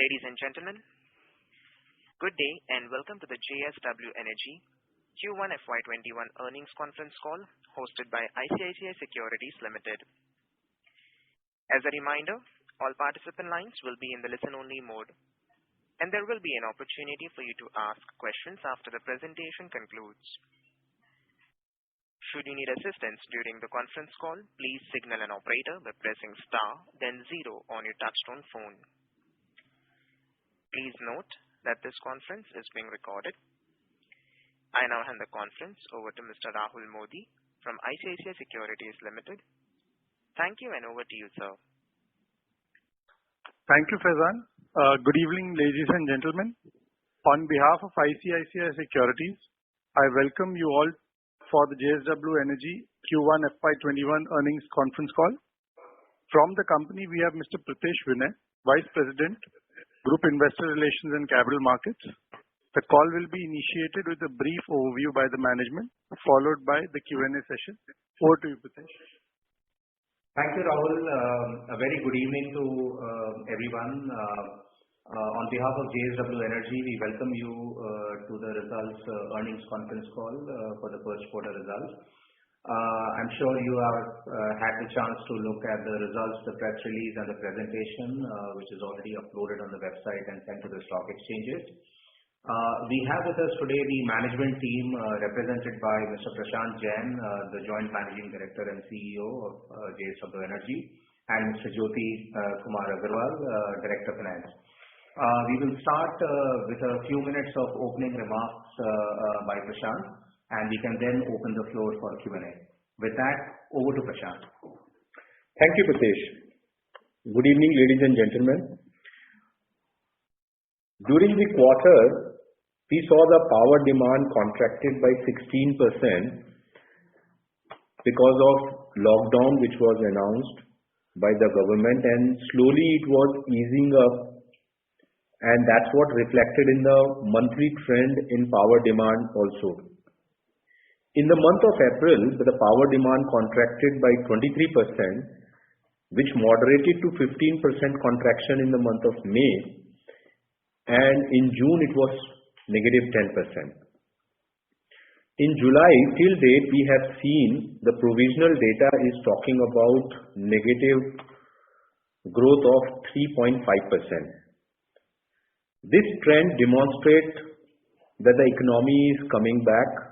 Ladies and gentlemen, good day and welcome to the JSW Energy Q1 FY21 earnings conference call hosted by ICICI Securities Limited. As a reminder, all participant lines will be in the listen-only mode, and there will be an opportunity for you to ask questions after the presentation concludes. Should you need assistance during the conference call, please signal an operator by pressing star, then 0 on your touchtone phone. Please note that this conference is being recorded. I now hand the conference over to Mr. Rahul Modi from ICICI Securities Limited. Thank you and over to you, sir. Thank you, Faizan. Good evening, ladies and gentlemen. On behalf of ICICI Securities, I welcome you all for the JSW Energy Q1 FY21 earnings conference call. From the company, we have Mr. Pritesh Vinay, Vice President, Group Investor Relations and Capital Markets. The call will be initiated with a brief overview by the management, followed by the Q&A session. Over to you, Pritesh. Thank you, Rahul. A very good evening to everyone. On behalf of JSW Energy, we welcome you to the results earnings conference call for the first quarter results. I'm sure you have had the chance to look at the results, the press release and the presentation, which is already uploaded on the website and sent to the stock exchanges. We have with us today the management team represented by Mr. Prashant Jain, the Joint Managing Director and CEO of JSW Energy, and Mr. Jyoti Kumar Agarwal, Director of Finance. We will start with a few minutes of opening remarks by Prashant, and we can then open the floor for Q&A. With that, over to Prashant. Thank you, Pritesh. Good evening, ladies and gentlemen. During the quarter, we saw the power demand contracted by 16% because of lockdown which was announced by the government, and slowly it was easing up, and that's what reflected in the monthly trend in power demand also. In the month of April, the power demand contracted by 23%, which moderated to 15% contraction in the month of May, and in June it was negative 10%. In July till date, we have seen the provisional data is talking about negative growth of 3.5%. This trend demonstrates that the economy is coming back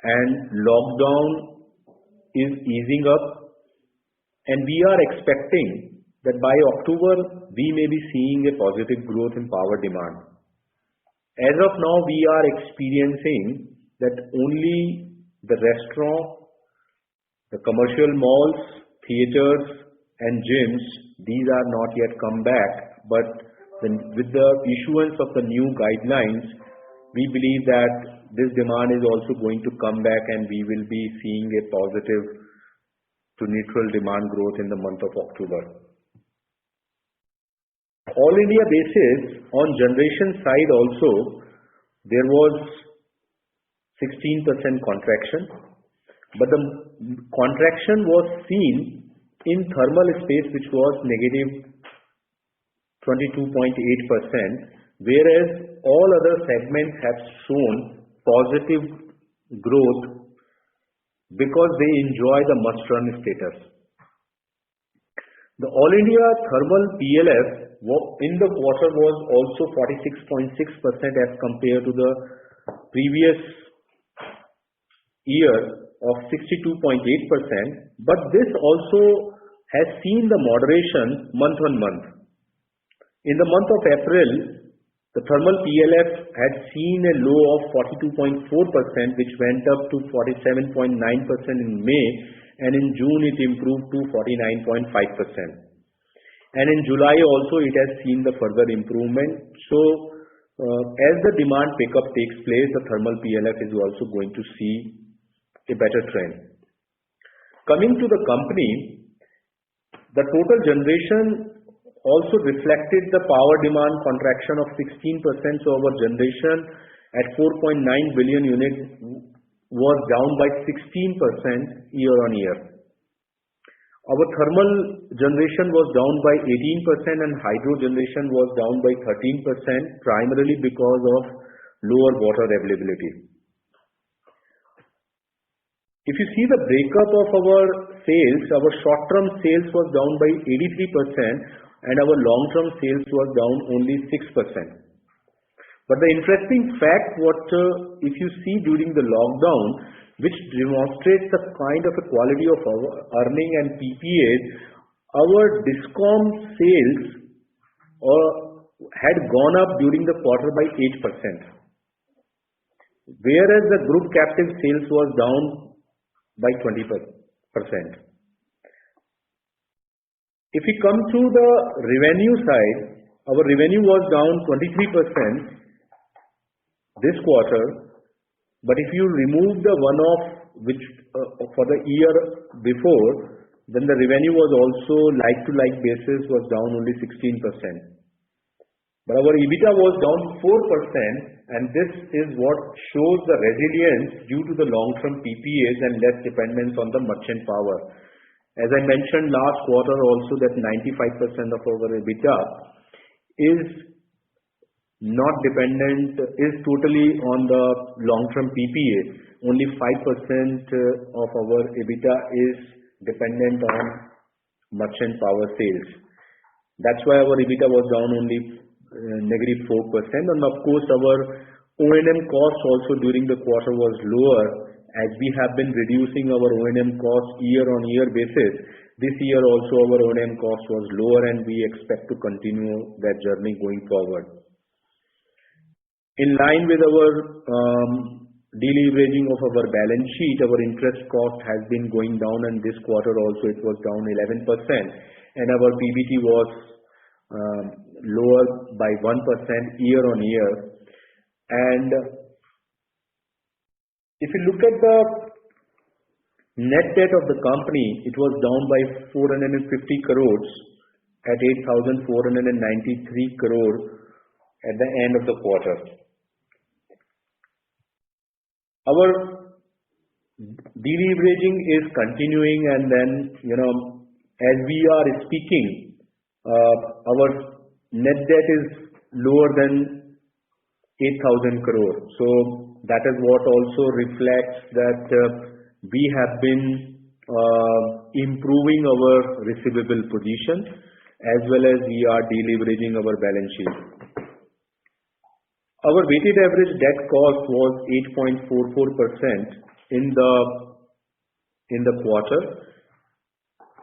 and lockdown is easing up, and we are expecting that by October we may be seeing a positive growth in power demand. As of now, we are experiencing that only the restaurant, the commercial malls, theaters and gyms, these are not yet come back, but with the issuance of the new guidelines, we believe that this demand is also going to come back and we will be seeing a positive to neutral demand growth in the month of October. All India basis, on generation side also, there was 16% contraction, but the contraction was seen in thermal space, which was negative 22.8%, whereas all other segments have shown positive growth because they enjoy the must-run status. The All India thermal PLF in the quarter was also 46.6% as compared to the previous year of 62.8%, but this also has seen the moderation month on month. In the month of April, the thermal PLF had seen a low of 42.4%, which went up to 47.9% in May, and in June it improved to 49.5%. And in July also it has seen the further improvement. So, as the demand pickup takes place, the thermal PLF is also going to see a better trend. Coming to the company, the total generation also reflected the power demand contraction of 16%, so our generation at 4.9 billion units was down by 16% year on year. Our thermal generation was down by 18% and hydro generation was down by 13%, primarily because of lower water availability. If you see the breakup of our sales, our short-term sales was down by 83% and our long-term sales was down only 6%. But the interesting fact, if you see during the lockdown, which demonstrates the kind of a quality of our earning and PPAs, our DISCOM sales had gone up during the quarter by 8%, whereas the group captive sales was down by 20%. If we come to the revenue side, our revenue was down 23% this quarter, but if you remove the one-off which for the year before, then the revenue was also like-to-like basis was down only 16%. But our EBITDA was down 4%, and this is what shows the resilience due to the long-term PPAs and less dependence on the merchant power. As I mentioned last quarter also, that 95% of our EBITDA is not dependent, is totally on the long-term PPA. Only 5% of our EBITDA is dependent on merchant power sales. That's why our EBITDA was down only -4%, and of course our O&M cost also during the quarter was lower, as we have been reducing our O&M cost year-on-year basis. This year also our O&M cost was lower, and we expect to continue that journey going forward. In line with our deleveraging of our balance sheet, our interest cost has been going down, and this quarter also it was down 11%, and our PBT was lower by 1% year-on-year. And if you look at the net debt of the company, it was down by 450 crores at 8,493 crore at the end of the quarter. Our deleveraging is continuing, and then, as we are speaking, our net debt is lower than 8,000 crore. So that is what also reflects that we have been improving our receivable position, as well as we are deleveraging our balance sheet. Our weighted average debt cost was 8.44% in the quarter,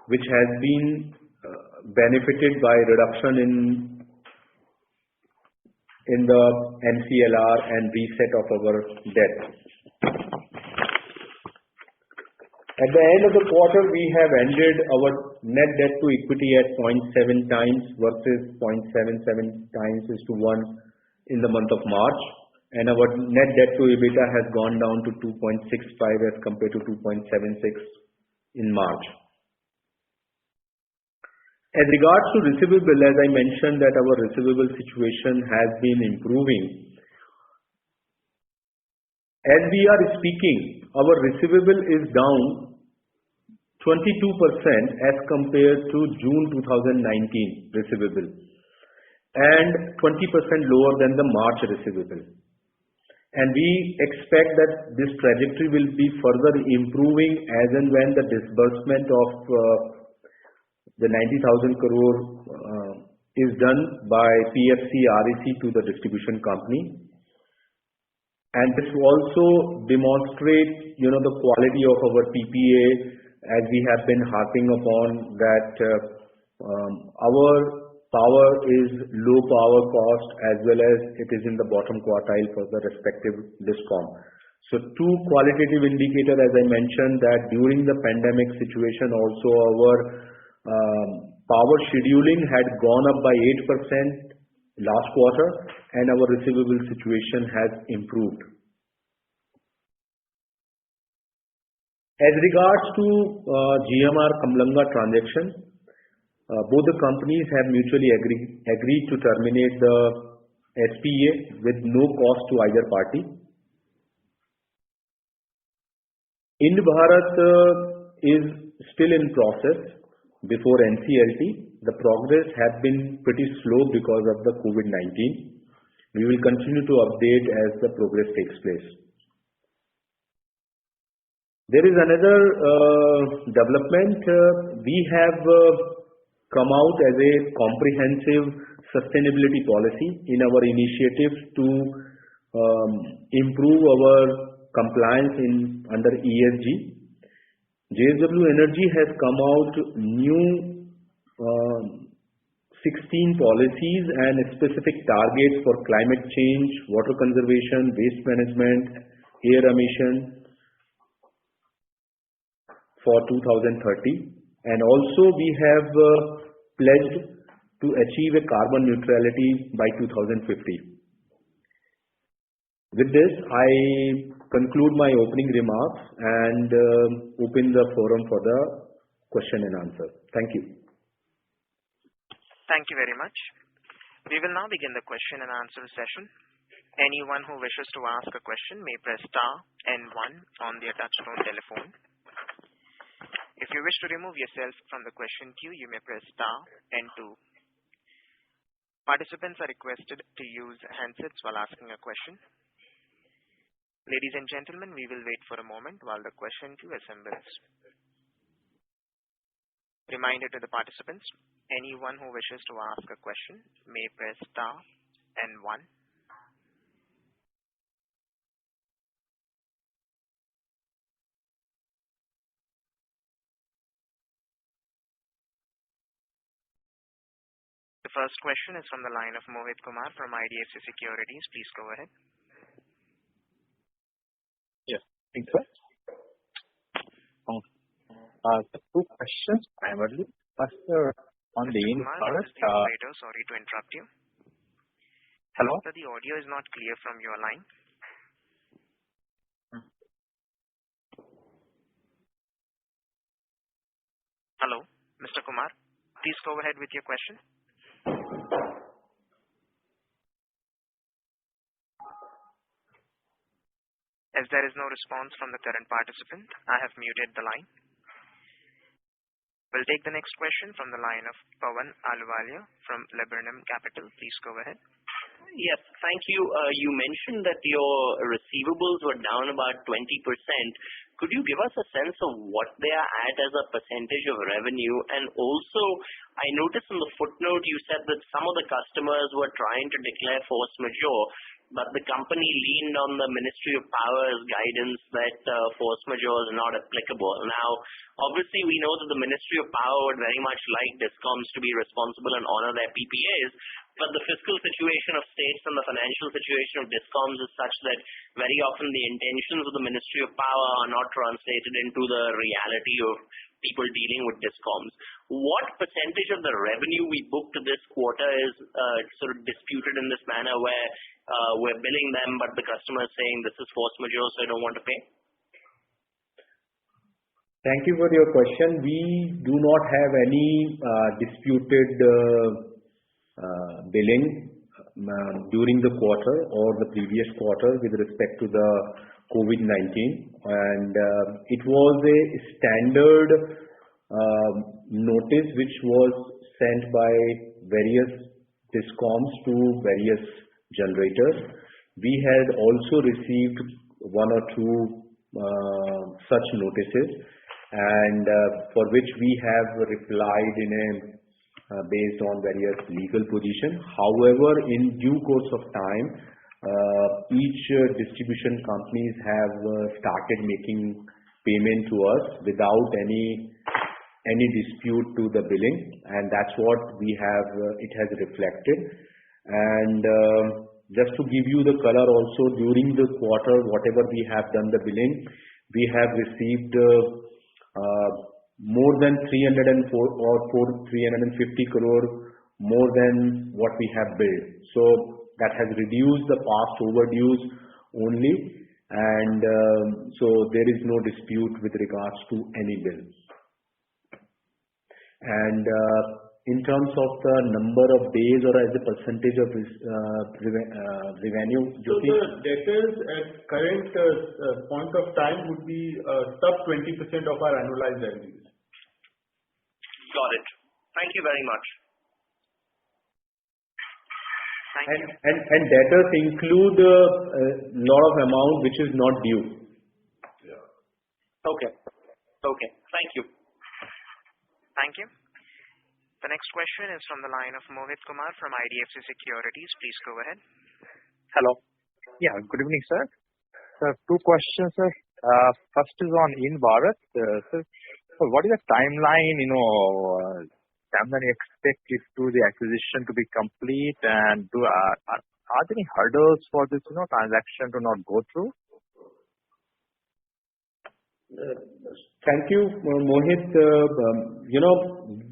which has been benefited by reduction in the MCLR and reset of our debt. At the end of the quarter, we have ended our net debt to equity at 0.7 times versus 0.77 times is to 1 in the month of March, and our net debt to EBITDA has gone down to 2.65 as compared to 2.76 in March. As regards to receivable, as I mentioned that our receivable situation has been improving. As we are speaking, our receivable is down 22% as compared to June 2019 receivable, and 20% lower than the March receivable. And we expect that this trajectory will be further improving as and when the disbursement of the 90,000 crore is done by PFC REC to the distribution company. And this also demonstrates, the quality of our PPA, as we have been harping upon that our power is low power cost, as well as it is in the bottom quartile for the respective DISCOM. So two qualitative indicators, as I mentioned, that during the pandemic situation also our power scheduling had gone up by 8% last quarter, and our receivable situation has improved. As regards to GMR Kamalanga transaction, both the companies have mutually agreed to terminate the SPA with no cost to either party. Ind-Barath is still in process, before NCLT, the progress has been pretty slow because of the COVID-19. We will continue to update as the progress takes place. There is another development. We have come out as a comprehensive sustainability policy in our initiatives to improve our compliance under ESG. JSW Energy has come out new 16 policies and specific targets for climate change, water conservation, waste management, air emission for 2030. And also we have pledged to achieve a carbon neutrality by 2050. With this, I conclude my opening remarks and open the forum for the question and answer. Thank you. Thank you very much. We will now begin the question and answer session. Anyone who wishes to ask a question may press star and 1 on their touchtone telephone. If you wish to remove yourself from the question queue, you may press star and 2. Participants are requested to use handsets while asking a question. Ladies and gentlemen, we will wait for a moment while the question queue assembles. Reminder to the participants, anyone who wishes to ask a question may press star and 1. The first question is from the line of Mohit Kumar from IDFC Securities. Please go ahead. Yes, thanks, sir. The 2 questions primarily. First, on the Kumar, this is the operator. Sorry to interrupt you. Hello? Sir, the audio is not clear from your line. Hello, Mr. Kumar. Please go ahead with your question. As there is no response from the current participant, I have muted the line. We'll take the next question from the line of Pawan Ahluwalia from Laburnum Capital. Please go ahead. Yes, thank you. You mentioned that your receivables were down about 20%. Could you give us a sense of what they are at as a percentage of revenue? And also, I noticed in the footnote you said that some of the customers were trying to declare force majeure, but the company leaned on the Ministry of Power's guidance that force majeure is not applicable. Now, obviously, we know that the Ministry of Power would very much like DISCOMs to be responsible and honor their PPAs, but the fiscal situation of states and the financial situation of DISCOMs is such that very often the intentions of the Ministry of Power are not translated into the reality of people dealing with DISCOMs. What percentage of the revenue we booked this quarter is sort of disputed in this manner where we're billing them, but the customer is saying this is force majeure, so I don't want to pay? Thank you for your question. We do not have any disputed billing during the quarter or the previous quarter with respect to the COVID-19, and it was a standard notice which was sent by various DISCOMs to various generators. We had also received 1 or 2 such notices, and for which we have replied based on various legal position. However, in due course of time, each distribution companies have started making payment to us without any dispute to the billing, and that's what we have. It has reflected. And just to give you the color also, during the quarter, whatever we have done the billing, we have received more than 304 or 350 crore more than what we have billed. So that has reduced the past overdues only, and so there is no dispute with regards to any bill. And in terms of the number of days or as a percentage of revenue, so the debtors at current point of time would be sub 20% of our annualized revenues. Got it. Thank you very much. Thank you. And debtors include a lot of amount which is not due. Okay. Thank you. Thank you. The next question is from the line of Mohit Kumar from IDFC Securities. Please go ahead. Hello. Yeah, good evening, sir. Sir, two questions, sir. First is on Ind-Barath. Sir, so what is the timeline, timeline you expect it to the acquisition to be complete, and are there any hurdles for this, transaction to not go through? Thank you, Mohit.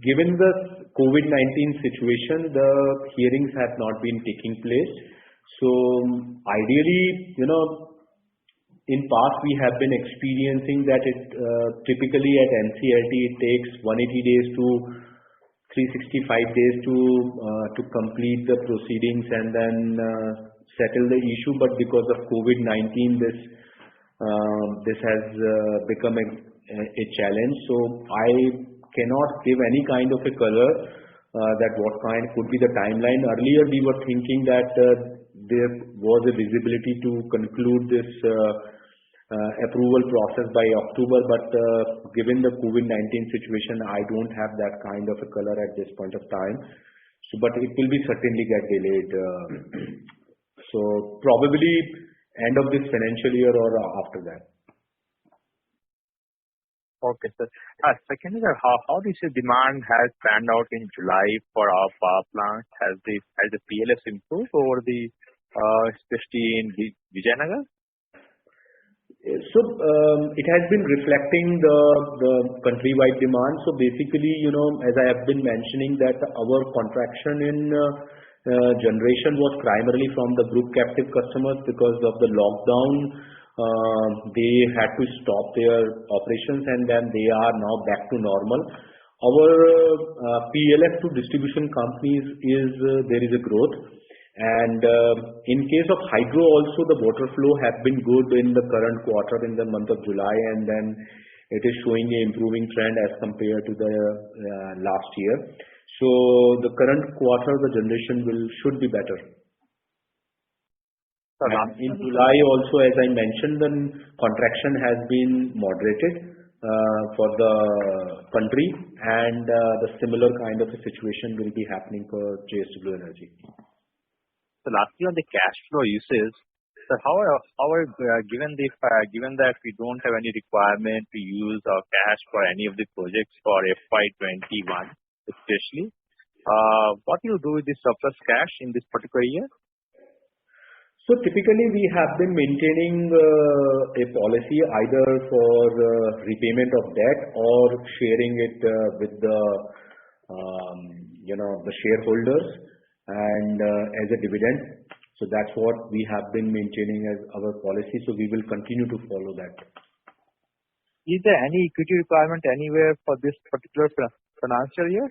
Given the COVID-19 situation, the hearings have not been taking place. So ideally, in past we have been experiencing that it typically at NCLT it takes 180 days to 365 days to complete the proceedings and then settle the issue. But because of COVID-19, this has become a challenge. So I cannot give any kind of a color that what kind could be the timeline. Earlier we were thinking that there was a visibility to conclude this approval process by October, but given the COVID-19 situation, I don't have that kind of a color at this point of time. So, but it will be certainly get delayed. So probably end of this financial year or after that. Okay, sir. Secondly, sir, how do you say demand has panned out in July for our power plants? Has the PLF improved over especially in Vijayanagar? So it has been reflecting the countrywide demand. So basically, as I have been mentioning, that our contraction in generation was primarily from the group captive customers because of the lockdown. They had to stop their operations and then they are now back to normal. Our PLF to distribution companies there is a growth. And in case of hydro also, the water flow has been good in the current quarter in the month of July, and then it is showing an improving trend as compared to the last year. So the current quarter, the generation should be better. In July also, as I mentioned, the contraction has been moderated for the country, and the similar kind of a situation will be happening for JSW Energy. So lastly, on the cash flow uses, so how are given that we don't have any requirement to use our cash for any of the projects for FY21, especially, what do you do with the surplus cash in this particular year? So typically we have been maintaining a policy either for repayment of debt or sharing it with the shareholders and as a dividend. So that's what we have been maintaining as our policy. So we will continue to follow that. Is there any equity requirement anywhere for this particular financial year?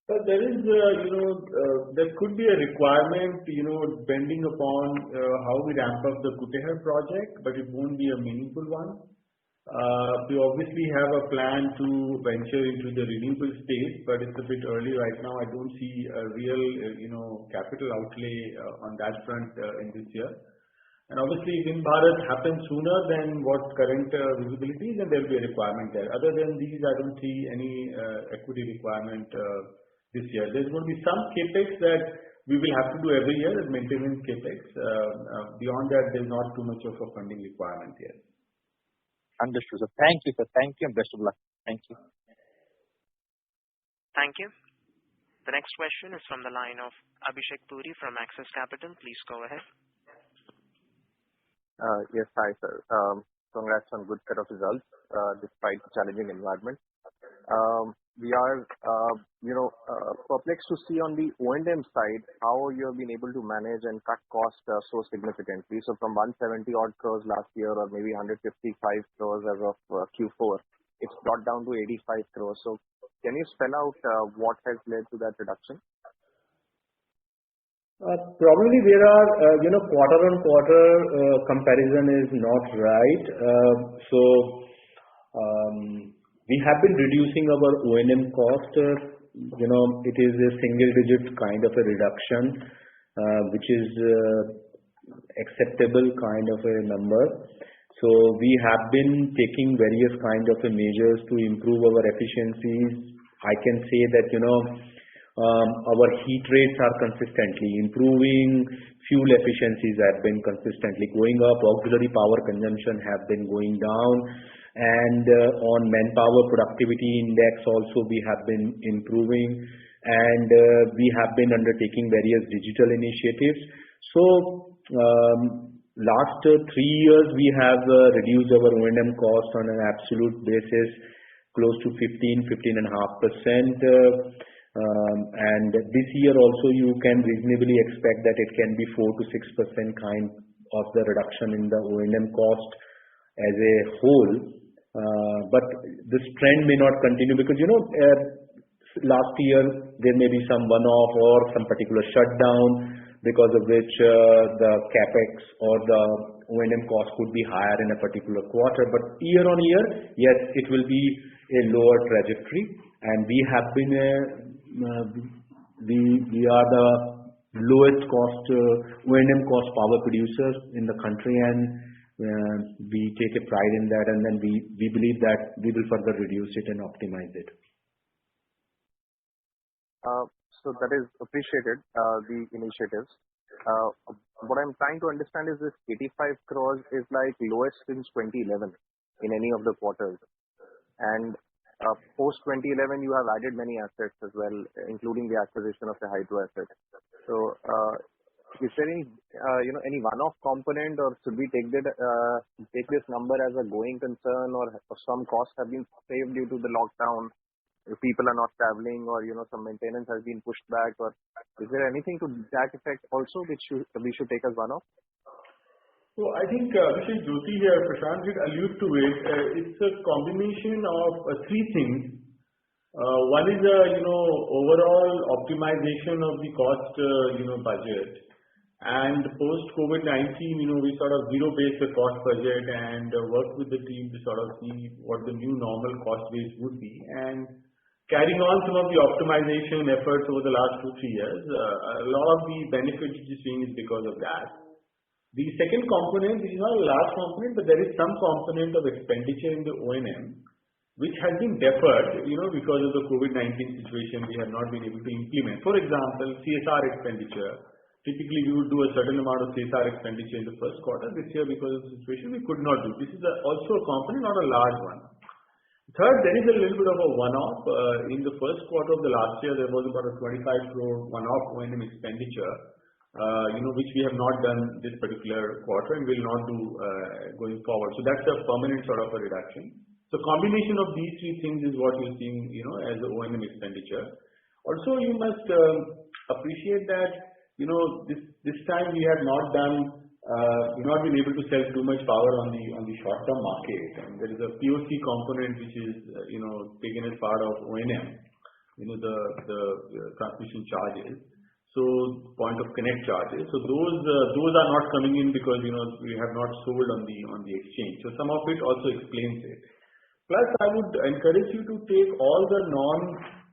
There is, there could be a requirement, depending upon how we ramp up the Kutehr project, but it won't be a meaningful one. We obviously have a plan to venture into the renewable space, but it's a bit early right now. I don't see a real, capital outlay on that front in this year. And obviously, if Ind-Barath happens sooner than what current visibility is, then there'll be a requirement there. Other than these, I don't see any equity requirement this year. There's going to be some capex that we will have to do every year as maintenance capex. Beyond that, there's not too much of a funding requirement here. Understood, sir. Thank you, sir. Thank you and best of luck. Thank you. Thank you. The next question is from the line of Abhishek Puri from Axis Capital. Please go ahead. Yes, hi, sir. Congrats on good set of results despite the challenging environment. We are, perplexed to see on the O&M side how you have been able to manage and cut costs so significantly. So from 170 odd crores last year, or maybe 155 crores as of Q4, it's brought down to 85 crores. So can you spell out what has led to that reduction? Probably there are, quarter on quarter comparison is not right. So we We have been reducing our O&M cost. It is a single-digit kind of a reduction, which is acceptable kind of a number. So we have been taking various kind of measures to improve our efficiencies. I can say that our heat rates are consistently improving. Fuel efficiencies have been consistently going up. Auxiliary power consumption have been going down. And on manpower productivity index also we have been improving. And we have been undertaking various digital initiatives. So last 3 years we have reduced our O&M cost on an absolute basis close to 15.5%. And this year also you can reasonably expect that it can be 4 to 6% kind of the reduction in the O&M cost as a whole. But this trend may not continue because last year there may be some one-off or some particular shutdown because of which the capex or the O&M cost could be higher in a particular quarter. But year on year, yes, it will be a lower trajectory, and we have been we are the lowest cost O&M cost power producers in the country, and we take a pride in that, and then we believe that we will further reduce it and optimize it. So that is appreciated, the initiatives. What I'm trying to understand is this 85 crores is like lowest since 2011 in any of the quarters. And post 2011, you have added many assets as well, including the acquisition of the hydro asset. So is there any one-off component, or should we take this number as a going concern, or some costs have been saved due to the lockdown? People are not traveling, or some maintenance has been pushed back, or is there anything to that effect also which we should take as one-off? So I think Abhishek Jyoti here, Prashant did allude to it. It's a combination of three things. One is overall optimization of the cost budget, and post COVID-19 we sort of zero-based the cost budget and worked with the team to sort of see what the new normal cost base would be, and carrying on some of the optimization efforts over the last 2-3 years. A lot of the benefits you're seeing is because of that. The second component, which is not a large component, but there is some component of expenditure in the O&M, which has been deferred, because of the COVID-19 situation. We have not been able to implement. For example, CSR expenditure. Typically, we would do a certain amount of CSR expenditure in the first quarter. This year, because of the situation, we could not do. This is also a component, not a large one. Third, there is a little bit of a one-off. In the first quarter of the last year, there was about a 25 crore one-off O&M expenditure, which we have not done this particular quarter and will not do going forward. So that's a permanent sort of a reduction. So combination of these three things is what you're seeing, as the O&M expenditure. Also, you must appreciate that, this time we have not been able to sell too much power on the short-term market, and there is a POC component which is, taken as part of O&M, the transmission charges. So point of connect charges. So those are not coming in because we have not sold on the exchange. So some of it also explains it. Plus, I would encourage you to take all the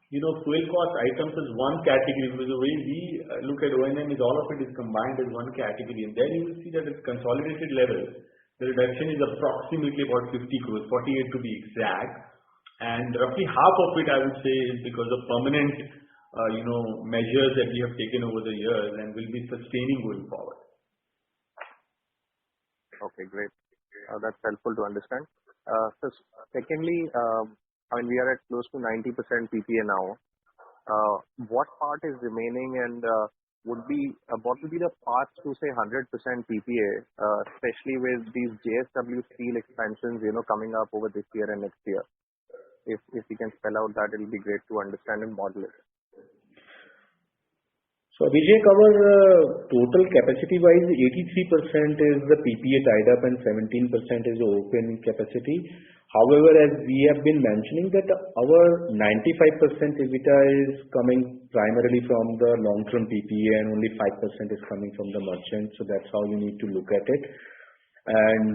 fuel cost items as one category, because the way we look at O&M is all of it is combined as one category, and then you will see that at consolidated level, the reduction is approximately about 50 crores, 48 to be exact, and roughly half of it I would say is because of permanent measures that we have taken over the years and will be sustaining going forward. Okay, great. That's helpful to understand. So secondly, we are at close to 90% PPA now. What part is remaining, and what will be the path to say 100% PPA, especially with these JSW Steel expansions, coming up over this year and next year? If you can spell out that, it will be great to understand and model it. So Abhishek, our total capacity-wise, 83% is the PPA tied up and 17% is the open capacity. However, as we have been mentioning that our 95% EBITDA is coming primarily from the long-term PPA and only 5% is coming from the merchant. So that's how you need to look at it. And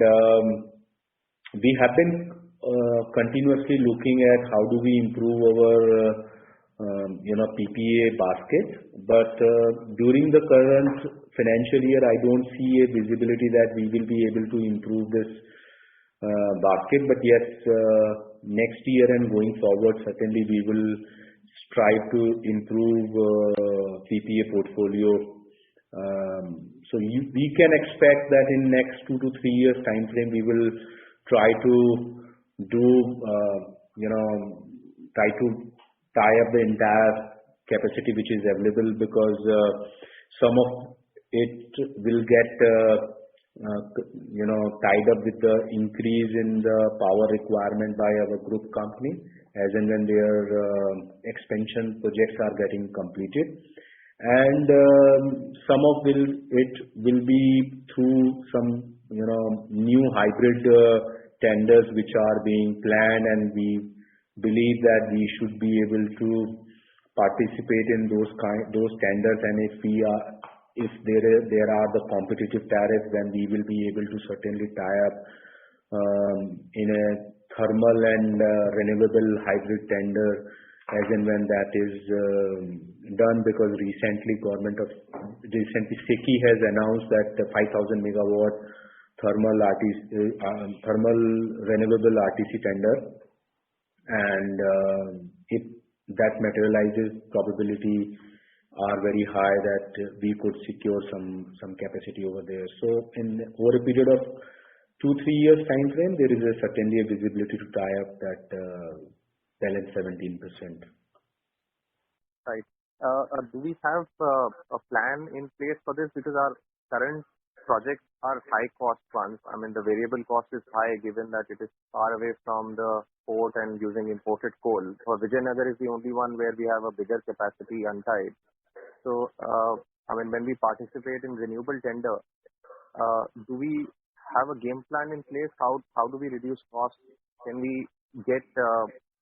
we have been continuously looking at how do we improve our PPA basket. But during the current financial year, I don't see a visibility that we will be able to improve this basket. But yes, next year and going forward, certainly we will strive to improve PPA portfolio. So we can expect that in next 2 to 3 years time frame, we will try to try to tie up the entire capacity which is available, because some of it will get tied up with the increase in the power requirement by our group company as and when their expansion projects are getting completed. And some of it will be through some new hybrid tenders which are being planned, and we believe that we should be able to participate in those tenders. And if there are the competitive tariffs, then we will be able to certainly tie up in a thermal and renewable hybrid tender as and when that is done, because recently SECI has announced that the 5,000 megawatt thermal renewable RTC tender, and if that materializes, probability are very high that we could secure some capacity over there. So over a period of 2-3 years time frame, there is certainly a visibility to tie up that balance 17%. Right. Do we have a plan in place for this? Because our current projects are high cost ones. I mean, the variable cost is high given that it is far away from the port and using imported coal. For Vijayanagar is the only one where we have a bigger capacity untied. So, when we participate in renewable tender, do we have a game plan in place? How do we reduce costs? Can we get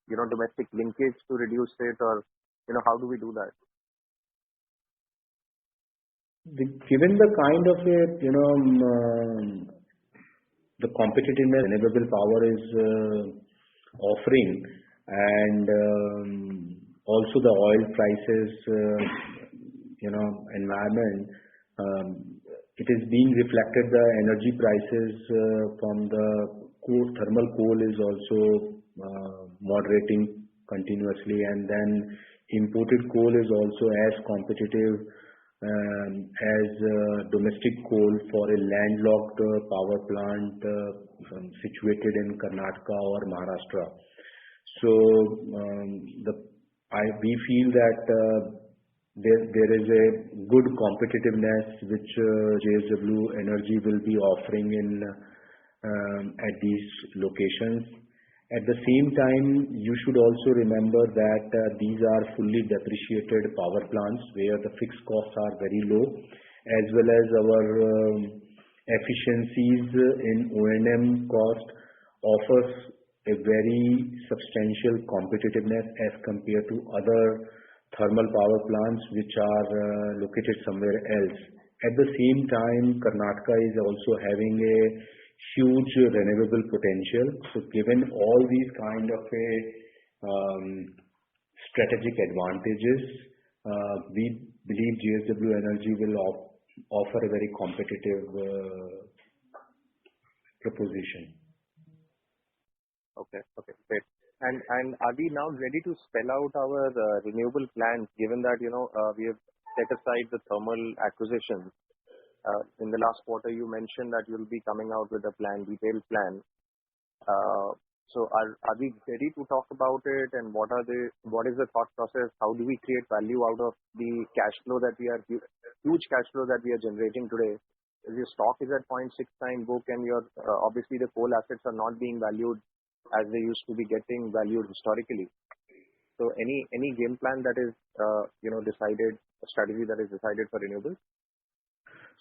domestic linkage to reduce it, or how do we do that? Given the kind of the competitiveness renewable power is offering, and also the oil prices environment, it is being reflected. The energy prices from the thermal coal is also moderating continuously, and then imported coal is also as competitive as domestic coal for a landlocked power plant situated in Karnataka or Maharashtra. So we feel that there is a good competitiveness which JSW Energy will be offering at these locations. At the same time, you should also remember that these are fully depreciated power plants where the fixed costs are very low, as well as our efficiencies in O&M cost offers a very substantial competitiveness as compared to other thermal power plants which are located somewhere else. At the same time, Karnataka is also having a huge renewable potential. So given all these kind of strategic advantages, we believe JSW Energy will offer a very competitive proposition. Okay, great. And are we now ready to spell out our renewable plans, given that we have set aside the thermal acquisition? In the last quarter, you mentioned that you'll be coming out with a detailed plan. So are we ready to talk about it, and what is the thought process? How do we create value out of the huge cash flow that we are generating today? If your stock is at 0.69 book, and obviously the coal assets are not being valued as they used to be getting valued historically. So any game plan that is decided, a strategy that is decided for renewables?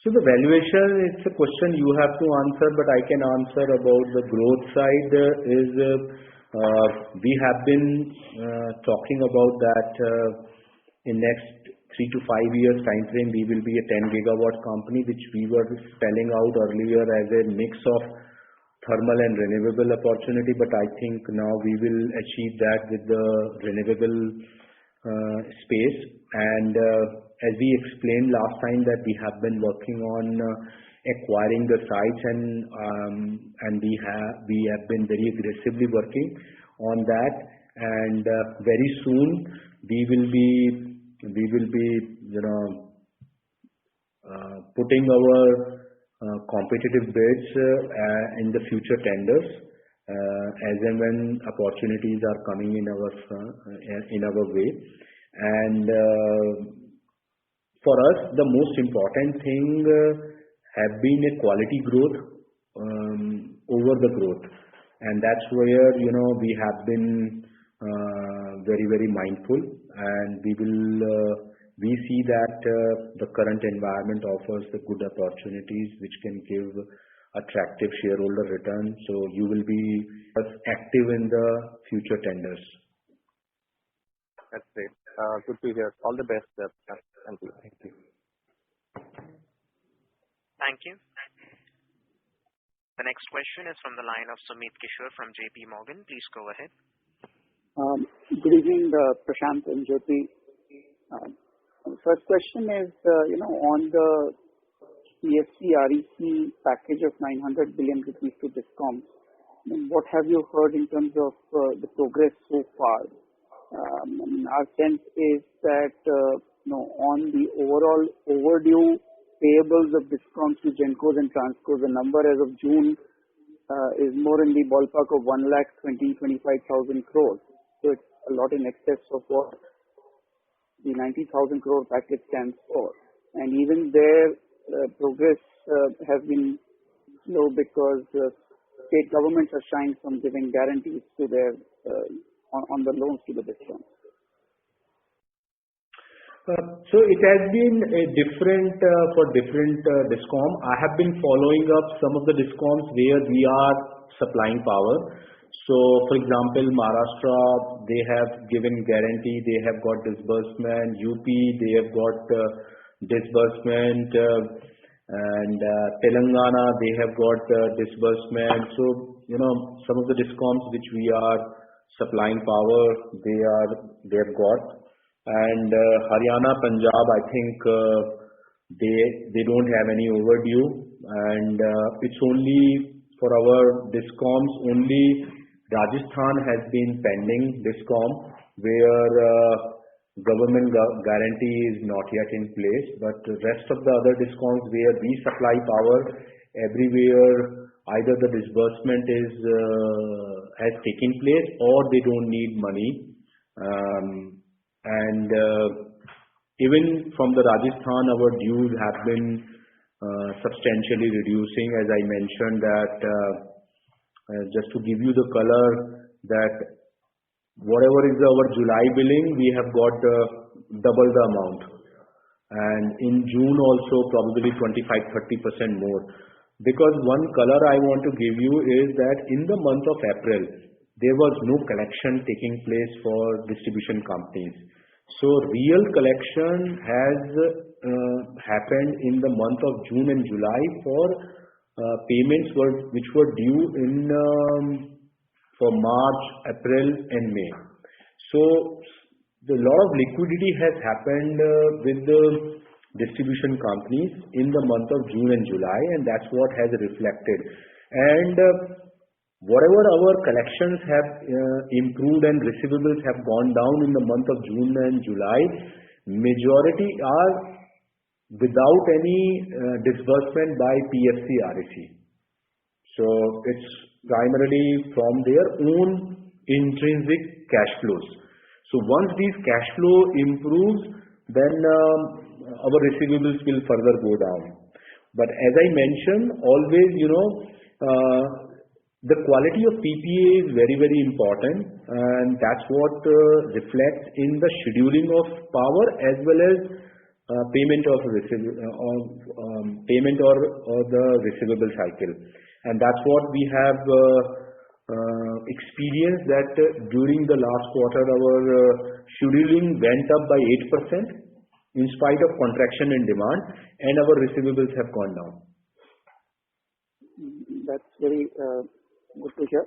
So the valuation, it's a question you have to answer, but I can answer about the growth side. We have been talking about that in next 3 to 5 years time frame, we will be a 10 gigawatt company, which we were spelling out earlier as a mix of thermal and renewable opportunity, but I think now we will achieve that with the renewable space. And as we explained last time, that we have been working on acquiring the sites, and we have been very aggressively working on that. And very soon we will be putting our competitive bids in the future tenders as and when opportunities are coming in our way. And for us, the most important thing have been a quality growth over the growth, and that's where we have been very, very mindful, and we see that the current environment offers the good opportunities which can give attractive shareholder return. So you will be active in the future tenders. That's great. Good to hear. All the best, sir. Thank you. Thank you. Thank you. The next question is from the line of Sumit Kishore from JP Morgan. Please go ahead. Good evening, Prashant and Jyoti. First question is, on the PFC REC package of 900 billion rupees to DISCOMs, what have you heard in terms of the progress so far? Our sense is that, on the overall overdue payables of DISCOMs to GENCOs and TRANSCOs, the number as of June is more in the ballpark of 1,25,000 crores. So it's a lot in excess of what the 90,000 crore package stands for. And even there, progress has been slow because state governments are shying from giving guarantees to their on the loans to the DISCOMs. So it has been a different for different DISCOM. I have been following up some of the DISCOMs where we are supplying power. So, for example, Maharashtra, they have given guarantee, they have got disbursement. UP, they have got disbursement, and Telangana, they have got disbursement. So, some of the DISCOMs which we are supplying power, they have got. And Haryana, Punjab, I think they don't have any overdue, and it's only for our DISCOMs only. Rajasthan has been pending DISCOM, where government guarantee is not yet in place, but the rest of the other DISCOMs where we supply power, everywhere either the disbursement has taken place or they don't need money. And even from the Rajasthan, our dues have been substantially reducing. As I mentioned that, just to give you the color, that whatever is our July billing, we have got double the amount. And in June also probably 25-30% more. Because one color I want to give you is that in the month of April, there was no collection taking place for distribution companies. So real collection has happened in the month of June and July for payments which were due for March, April and May. So a lot of liquidity has happened with the distribution companies in the month of June and July, and that's what has reflected. And whatever our collections have improved and receivables have gone down in the month of June and July, majority are without any disbursement by PFC REC. So it's primarily from their own intrinsic cash flows. So once these cash flow improves, then our receivables will further go down. But as I mentioned, always, the quality of PPA is very, very important, and that's what reflects in the scheduling of power as well as payment or the receivable cycle. And that's what we have experienced, that during the last quarter our scheduling went up by 8% in spite of contraction in demand, and our receivables have gone down. That's very good to hear.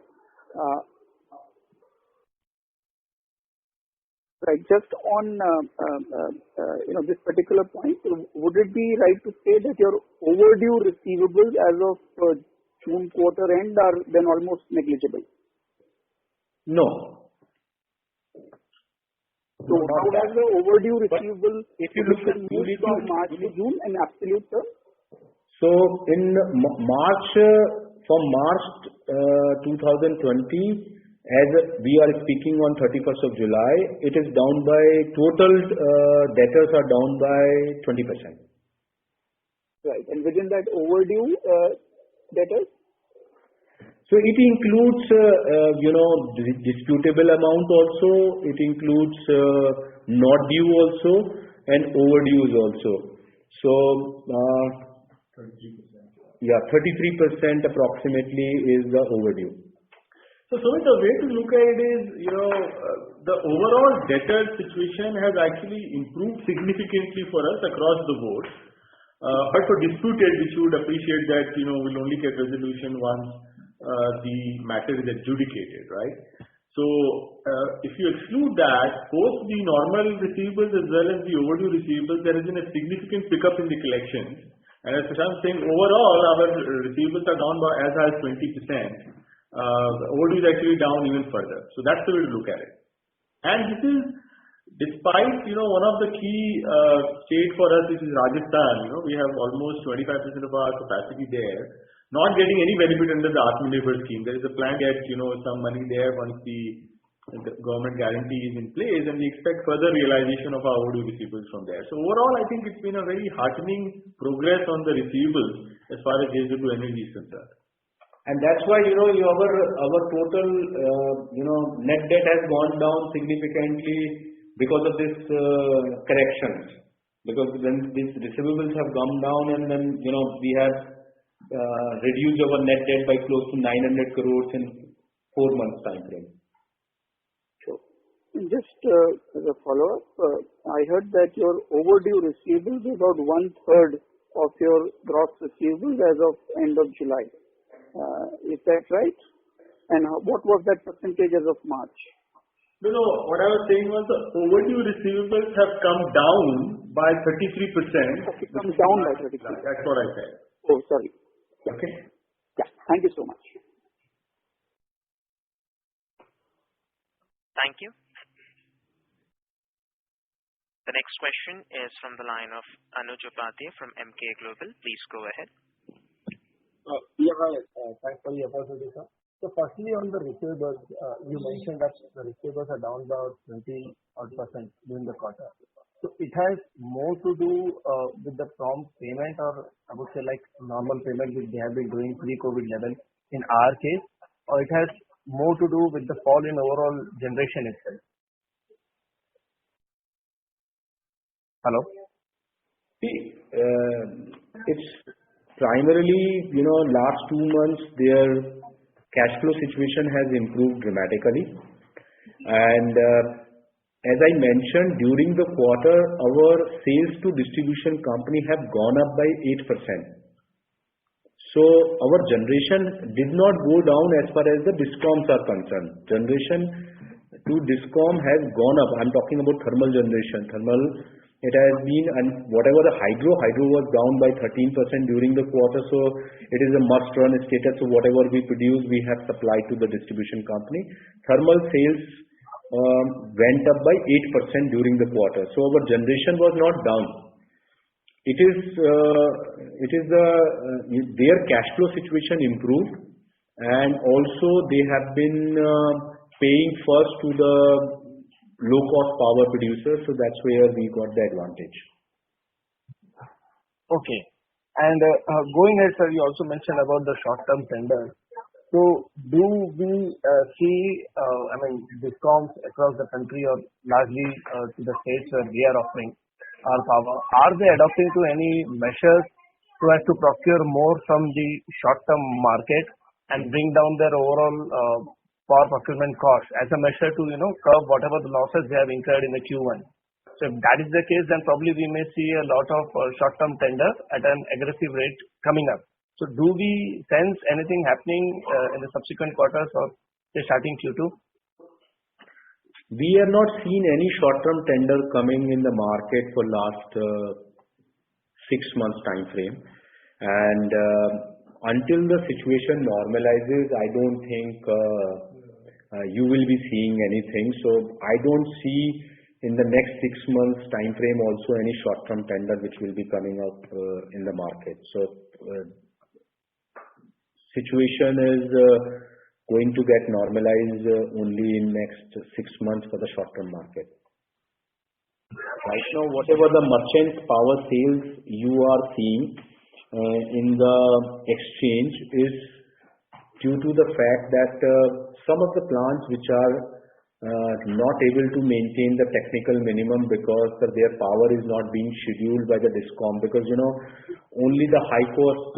Right. Just on this particular point, would it be right to say that your overdue receivables as of June quarter end are then almost negligible? No. So how does the overdue receivable if you look at from March to June in absolute terms? So in March, from March 2020, as we are speaking on 31st of July, it is down by total debtors are down by 20%. Right. And within that overdue debtors? So it includes, disputable amount also. It includes not due also and overdues also. So 33% approximately is the overdue. So Sumit, the way to look at it is, the overall debtor situation has actually improved significantly for us across the board. But for disputed, which you would appreciate that, we'll only get resolution once the matter is adjudicated, right? So if you exclude that, both the normal receivables as well as the overdue receivables, there has been a significant pickup in the collections. And as Prashant was saying, overall, our receivables are down by as high as 20%. The overdue is actually down even further. So that's the way to look at it. And this is despite, one of the key state for us, which is Rajasthan. We have almost 25% of our capacity there, not getting any benefit under the Atmanirbhar scheme. There is a plan to get, some money there once the government guarantee is in place, and we expect further realization of our overdue receivables from there. So overall, I think it's been a very heartening progress on the receivables as far as JSW Energy is concerned. And that's why, our total, net debt has gone down significantly because of this corrections. Because when these receivables have gone down and then, we have reduced our net debt by close to 900 crores in 4 months time frame. Sure. Just as a follow-up, I heard that your overdue receivables is about 1/3 of your gross receivables as of end of July. Is that right? And what was that percentage as of March? No. What I was saying was the overdue receivables have come down by 33%. Okay, come down by 33%. That's what I said. Oh, sorry. Okay. Yeah. Thank you so much. Thank you. The next question is from the line of Anuj Upadhyay from Emkay Global. Please go ahead. Hi. Thanks for the opportunity, sir. So firstly, on the receivables, you mentioned that the receivables are down about 20% during the quarter. So it has more to do with the prompt payment, or I would say like normal payment which they have been doing pre-COVID level in our case, or it has more to do with the fall in overall generation itself. Hello? See, it's primarily, last 2 months, their cash flow situation has improved dramatically. And as I mentioned, during the quarter, our sales to distribution company have gone up by 8%. So our generation did not go down as far as the DISCOMs are concerned. Generation to DISCOM has gone up. I'm talking about thermal generation. It has been, and whatever the hydro was down by 13% during the quarter, so it is a must-run status. So whatever we produce, we have supplied to the distribution company. Thermal sales went up by 8% during the quarter. So our generation was not down. Their cash flow situation improved, and also they have been paying first to the low-cost power producers, so that's where we got the advantage. Okay. And going ahead, sir, you also mentioned about the short-term tender. So do we see, DISCOMs across the country or largely to the states where we are offering our power, are they adopting to any measures so as to procure more from the short-term market and bring down their overall power procurement cost as a measure to, curb whatever the losses they have incurred in the Q1? So if that is the case, then probably we may see a lot of short-term tenders at an aggressive rate coming up. So do we sense anything happening in the subsequent quarters or say starting Q2? We have not seen any short-term tender coming in the market for last 6 months time frame. And until the situation normalizes, I don't think you will be seeing anything. So I don't see in the next 6 months time frame also any short-term tender which will be coming up in the market. So situation is going to get normalized only in next 6 months for the short-term market. Right now, whatever the merchant power sales you are seeing in the exchange is due to the fact that some of the plants which are not able to maintain the technical minimum because their power is not being scheduled by the DISCOM, because only the high cost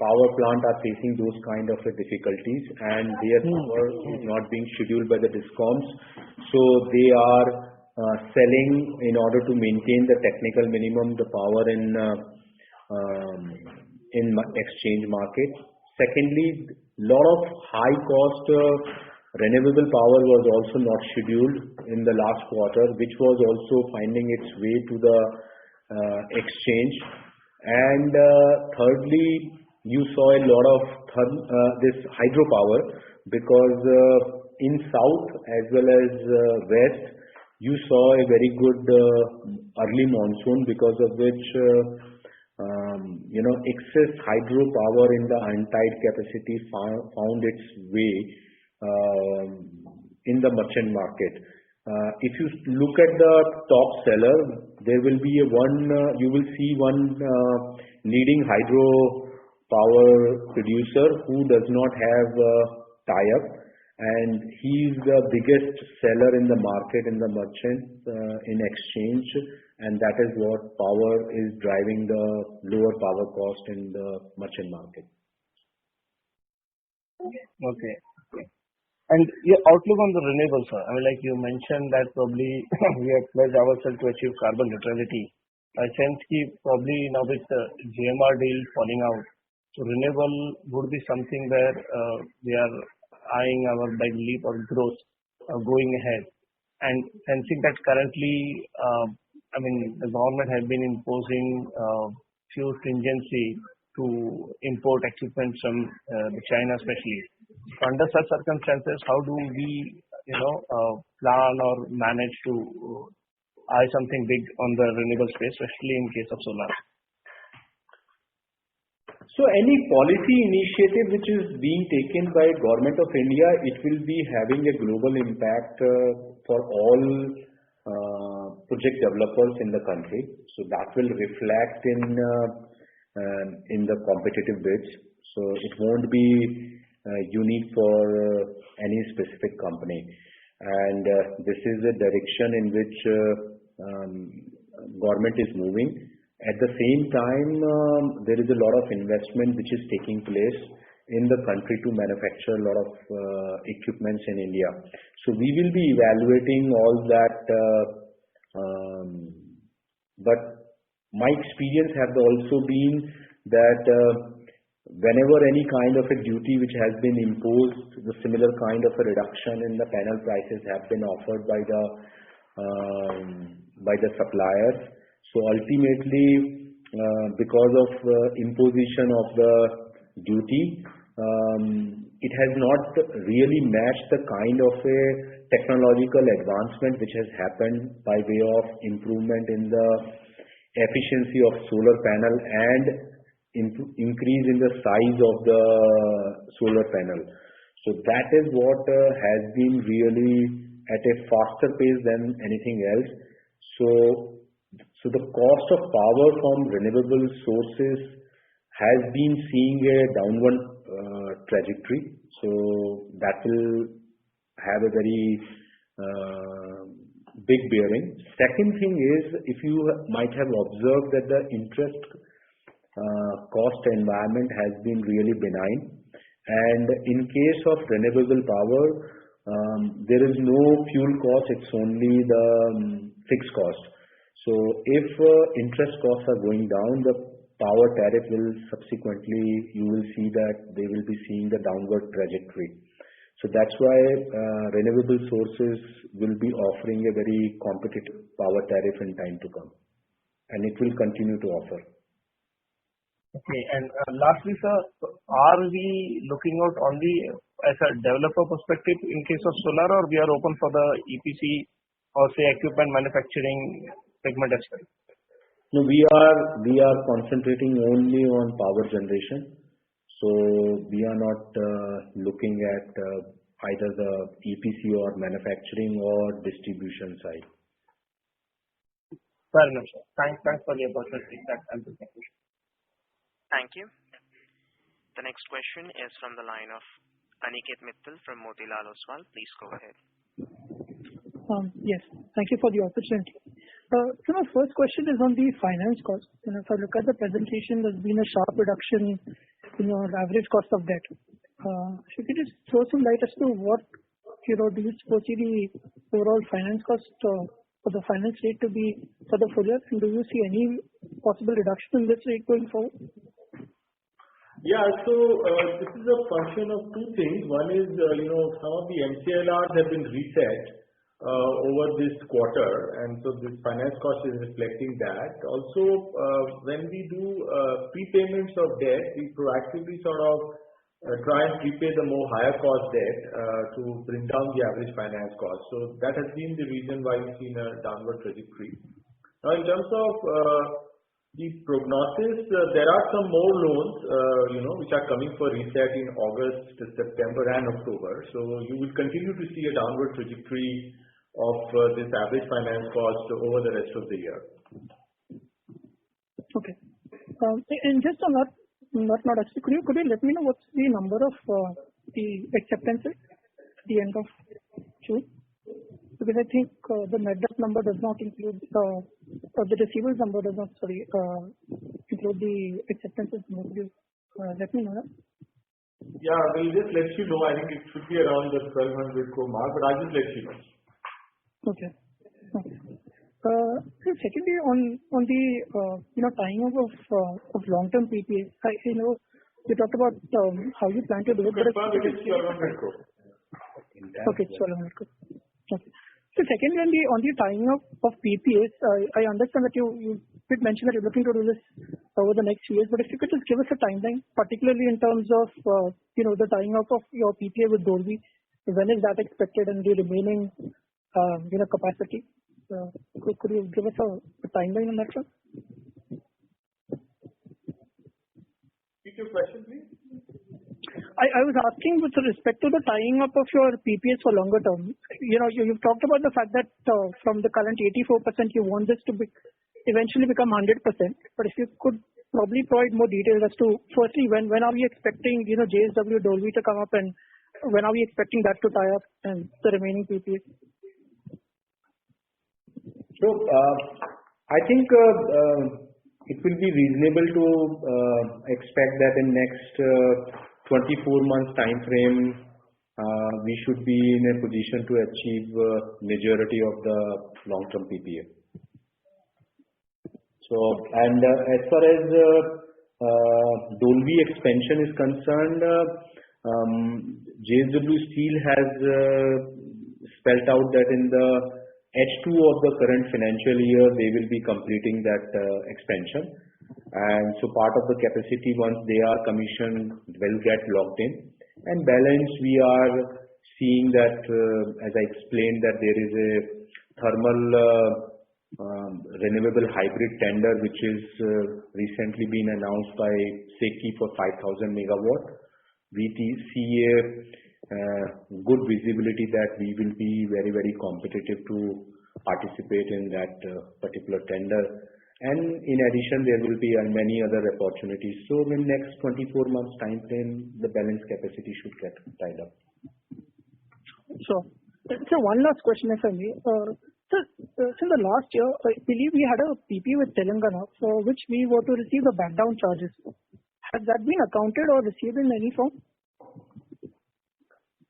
power plant are facing those kind of difficulties, and their power is not being scheduled by the DISCOMs, so they are selling in order to maintain the technical minimum the power in exchange market. Secondly, lot of high cost renewable power was also not scheduled in the last quarter, which was also finding its way to the exchange. And thirdly, you saw a lot of this hydropower, because in south as well as west, you saw a very good early monsoon, because of which excess hydropower in the untied capacity found its way in the merchant market. If you look at the top seller, there will be you will see one leading hydro power producer who does not have a tie-up, and he is the biggest seller in the market in the merchant in exchange, and that is what power is driving the lower power cost in the merchant market. Okay. And your outlook on the renewables, sir. I mean, like you mentioned that probably we have pledged ourselves to achieve carbon neutrality. I sense probably now with the GMR deal falling out, so renewable would be something where we are eyeing our big leap of growth going ahead. And sensing that currently, the government has been imposing few stringency to import equipment from China especially. So under such circumstances, how do we, plan or manage to eye something big on the renewable space, especially in case of solar? So any policy initiative which is being taken by Government of India, it will be having a global impact for all project developers in the country. So that will reflect in the competitive bids. So it won't be unique for any specific company. And this is the direction in which government is moving. At the same time, there is a lot of investment which is taking place in the country to manufacture a lot of equipments in India. So we will be evaluating all that. But my experience has also been that whenever any kind of a duty which has been imposed, the similar kind of a reduction in the panel prices have been offered by the suppliers. So ultimately, because of imposition of the duty, it has not really matched the kind of a technological advancement which has happened by way of improvement in the efficiency of solar panel and increase in the size of the solar panel. So that is what has been really at a faster pace than anything else. So the cost of power from renewable sources has been seeing a downward trajectory. So that will have a very big bearing. Second thing is, if you might have observed that the interest cost environment has been really benign, and in case of renewable power, there is no fuel cost, it's only the fixed cost. So if interest costs are going down, the power tariff will subsequently, you will see that they will be seeing the downward trajectory. So that's why renewable sources will be offering a very competitive power tariff in time to come, and it will continue to offer. Okay. And lastly, sir, are we looking out only as a developer perspective in case of solar, or we are open for the EPC or say equipment manufacturing segment as well? No, we are concentrating only on power generation. So we are not looking at either the EPC or manufacturing or distribution side. Fair enough, sir. Thanks for the opportunity. That answers my question. Thank you. The next question is from the line of Aniket Mittal from Motilal Oswal. Please go ahead. Yes, thank you for the opportunity. So my first question is on the finance cost. If I look at the presentation, there's been a sharp reduction in your average cost of debt. So could you just throw some light as to what do you foresee the overall finance cost for the finance rate to be for the full year? And do you see any possible reduction in this rate going forward? Yeah, so this is a function of two things. One is, some of the MCLRs have been reset over this quarter, and so this finance cost is reflecting that. Also, when we do prepayments of debt, we proactively sort of try and prepay the more higher cost debt to bring down the average finance cost. So that has been the reason why we've seen a downward trajectory. Now, in terms of the prognosis, there are some more loans, which are coming for reset in August, September, and October. So you will continue to see a downward trajectory of this average finance cost over the rest of the year. Okay. And just on that, not actually, could you let me know what's the number of the acceptances at the end of June? Because I think the net debt number does not include or the receivables number does not include the acceptances. Could you let me know that? Yeah, we'll just let you know. I think it should be around the 1200 crore mark, but I'll just let you know. Okay. So secondly, on the tying up of long-term PPAs, you talked about how you plan to do it. But it's 1200 crore. Okay, it's 1200 crore. Okay. So secondly, on the tying up of PPAs, I understand that you did mention that you're looking to do this over the next few years. But if you could just give us a timeline, particularly in terms of the tying up of your PPA with Dolvi, when is that expected, and the remaining capacity? Could you give us a timeline on that, sir? Repeat your question, please. I was asking with respect to the tying up of your PPAs for longer term. You've talked about the fact that from the current 84%, you want this to eventually become 100%. But if you could probably provide more details as to, firstly, when are we expecting JSW Dolvi to come up, and when are we expecting that to tie up and the remaining PPAs? So I think it will be reasonable to expect that in next 24 months time frame, we should be in a position to achieve majority of the long-term PPA. So, and as far as Dolvi expansion is concerned, JSW Steel has spelled out that in the H2 of the current financial year, they will be completing that expansion. And so part of the capacity, once they are commissioned, will get locked in. And balance, we are seeing that, as I explained, that there is a thermal renewable hybrid tender, which is recently been announced by SECI for 5,000 megawatt. We see a good visibility that we will be very, very competitive to participate in that particular tender. And in addition, there will be many other opportunities. So in next 24 months time frame, the balance capacity should get tied up. Sure. So one last question, if I may. So in the last year, I believe we had a PP with Telangana for which we were to receive the back down charges. Has that been accounted or received in any form?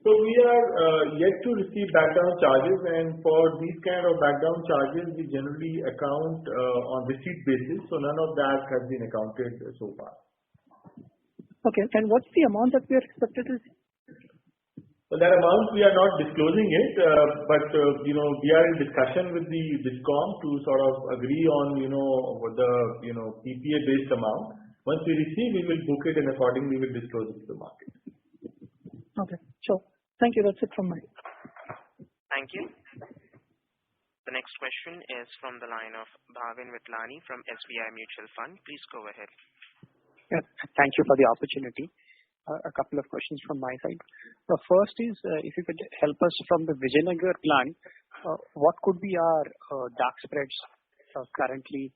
So we are yet to receive background charges, and for these kind of background charges, we generally account on receipt basis. So none of that has been accounted so far. Okay. And what's the amount that we are expected to receive? So that amount we are not disclosing it, but we are in discussion with the DISCOM to sort of agree on what the PPA based amount. Once we receive, we will book it, and accordingly we will disclose it to the market. Okay, sure. Thank you. That's it from my end. Thank you. The next question is from the line of Bhavin Vitlani from SBI Mutual Fund. Please go ahead. Yeah, thank you for the opportunity. A couple of questions from my side. The first is, if you could help us from the Vijayanagar plant, what could be our dark spreads currently?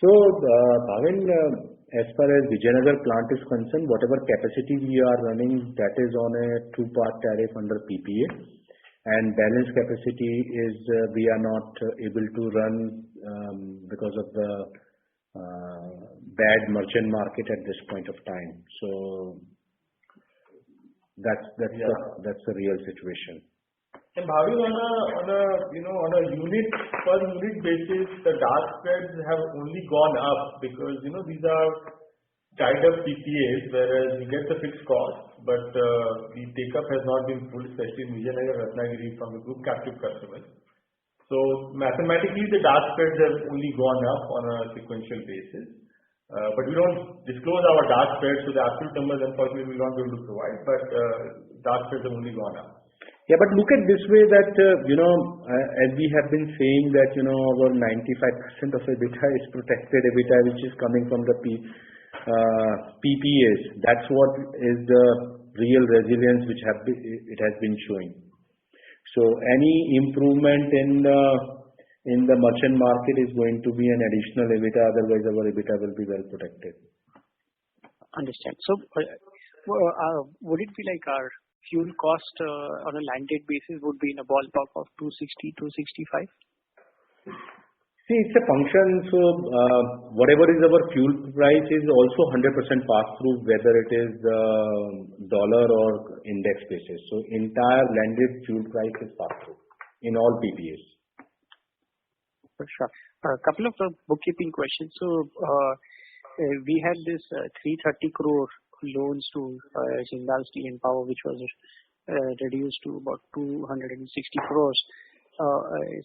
So, Bhavin, as far as Vijayanagar plant is concerned, whatever capacity we are running, that is on a two-part tariff under PPA, and balance capacity is we are not able to run because of the bad merchant market at this point of time. So that's the real situation. And Bhavin, on a unit per unit basis, the dark spreads have only gone up because these are tied up PPAs, whereas you get the fixed cost, but the take-up has not been full, especially in Vijayanagar, Ratnagiri from the group captive customers. So mathematically, the dark spreads have only gone up on a sequential basis. But we don't disclose our dark spreads, so the absolute numbers, unfortunately, we will not be able to provide, but dark spreads have only gone up. Yeah, but look at this way that, as we have been saying that, over 95% of EBITDA is protected EBITDA, which is coming from the PPAs. That's what is the real resilience which it has been showing. So any improvement in the merchant market is going to be an additional EBITDA, otherwise our EBITDA will be well protected. Understand. So would it be like our fuel cost on a landed basis would be in a ballpark of 260, 265? See, it's a function. So whatever is our fuel price is also 100% pass through, whether it is dollar or index basis. So entire landed fuel price is pass through in all PPAs. For sure. A couple of bookkeeping questions. So we had this 330 crore loans to Jindal Steel and Power, which was reduced to about 260 crores.